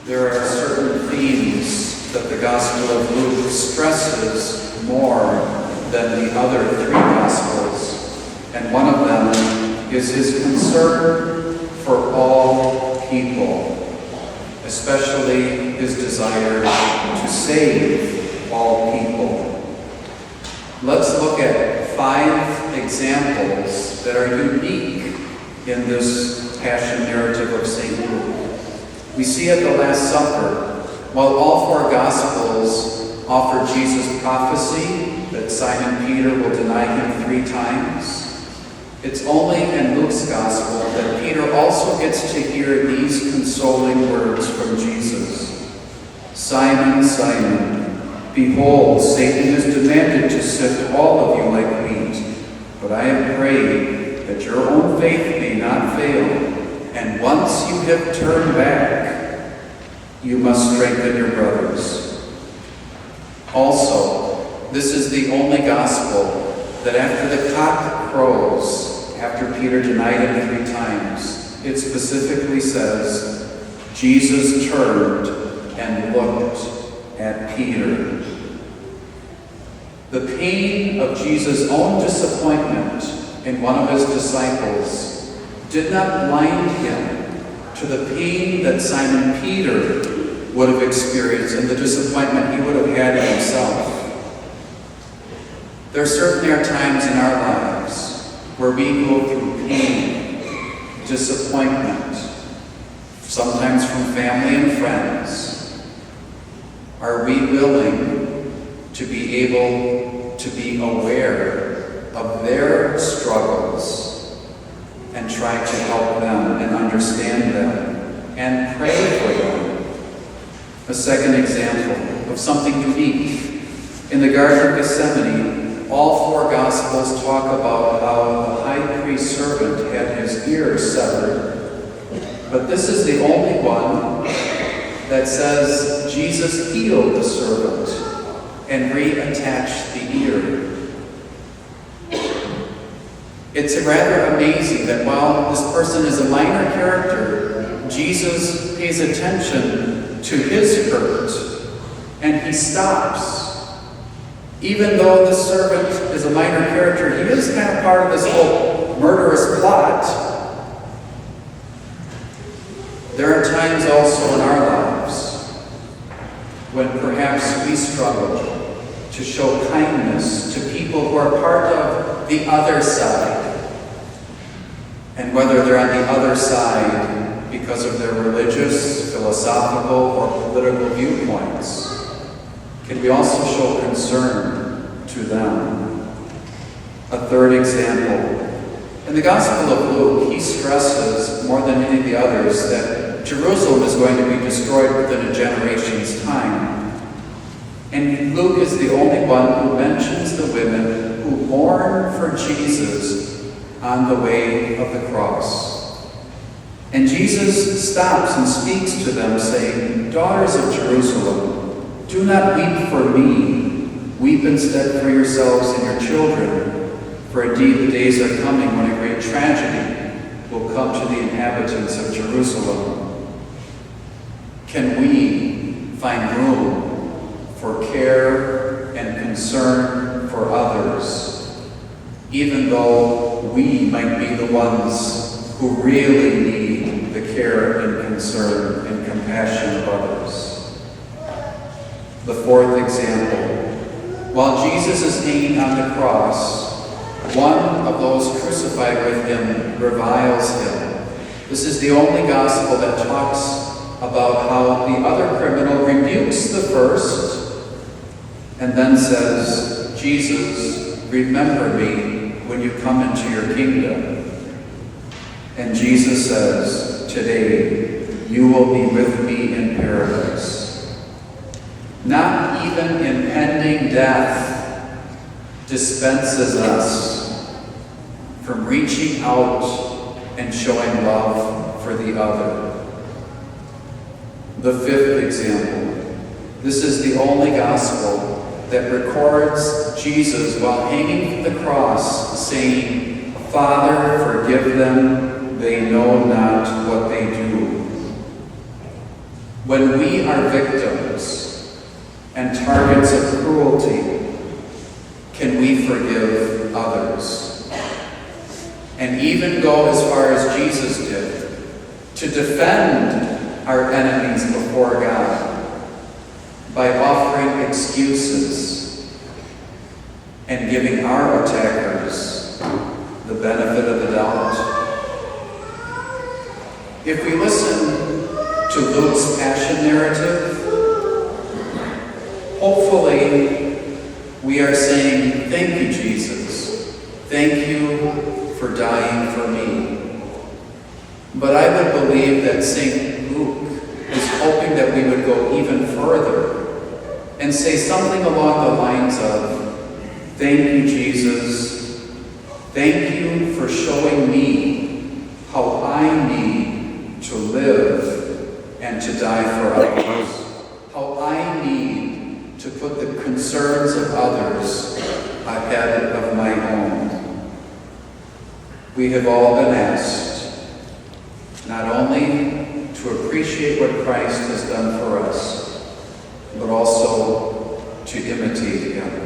There are certain themes that the Gospel of Luke stresses more than the other three Gospels, and one of them is his concern for all people, especially his desire to save all people. Let's look at 5 examples that are unique in this Passion narrative of St. Luke. We see at the Last Supper, while all 4 Gospels offer Jesus' prophecy that Simon Peter will deny him 3 times, it's only in Luke's Gospel that Peter also gets to hear these consoling words from Jesus. Simon, Simon, behold, Satan has demanded to sift all of you like wheat, but I have prayed that your own faith may not fail. And once you have turned back, you must strengthen your brothers. Also, this is the only gospel that after the cock crows, after Peter denied him 3 times, it specifically says, Jesus turned and looked at Peter. The pain of Jesus' own disappointment in one of his disciples did not blind him to the pain that Simon Peter would have experienced and the disappointment he would have had in himself. There certainly are times in our lives where we go through pain, disappointment, sometimes from family and friends. Are we willing to be able to be aware of their struggles and try to help them and understand them and pray for them? A second example of something unique. In the Garden of Gethsemane, all 4 Gospels talk about how the high priest's servant had his ear severed, but this is the only one that says Jesus healed the servant and reattached the ear. It's rather amazing that while this person is a minor character, Jesus pays attention to his hurt and he stops. Even though the servant is a minor character, he is kind of part of this whole murderous plot. There are times also in our lives when perhaps we struggle to show kindness to people who are part of the other side. And whether they're on the other side because of their religious, philosophical, or political viewpoints, can we also show concern to them? A third example. In the Gospel of Luke, he stresses, more than any of the others, that Jerusalem is going to be destroyed within a generation's time. And Luke is the only one who mentions the women who mourn for Jesus on the way of the cross. And Jesus stops and speaks to them, saying, Daughters of Jerusalem, do not weep for me. Weep instead for yourselves and your children. For indeed the days are coming when a great tragedy will come to the inhabitants of Jerusalem. Can we find room for care and concern for others, even though we might be the ones who really need the care and concern and compassion of others? The fourth example. While Jesus is hanging on the cross, one of those crucified with him reviles him. This is the only gospel that talks about how the other criminal rebukes the first and then says, Jesus, remember me when you come into your kingdom. And Jesus says, today you will be with me in paradise. Not even impending death dispenses us from reaching out and showing love for the other. The fifth example. This is the only gospel that records Jesus while hanging from the cross saying, Father, forgive them, they know not what they do. When we are victims and targets of cruelty, can we forgive others? And even go as far as Jesus did, to defend our enemies before God by offering excuses and giving our attackers the benefit of the doubt. If we listen to Luke's passion narrative, hopefully we are saying, thank you, Jesus. Thank you for dying for me. But I would believe that St. Luke is hoping that we would go even further and say something along the lines of, thank you, Jesus. Thank you for showing me how I need to live and to die for others. How I need to put the concerns of others ahead of my own. We have all been asked not only to appreciate what Christ has done for us, but also to imitate him.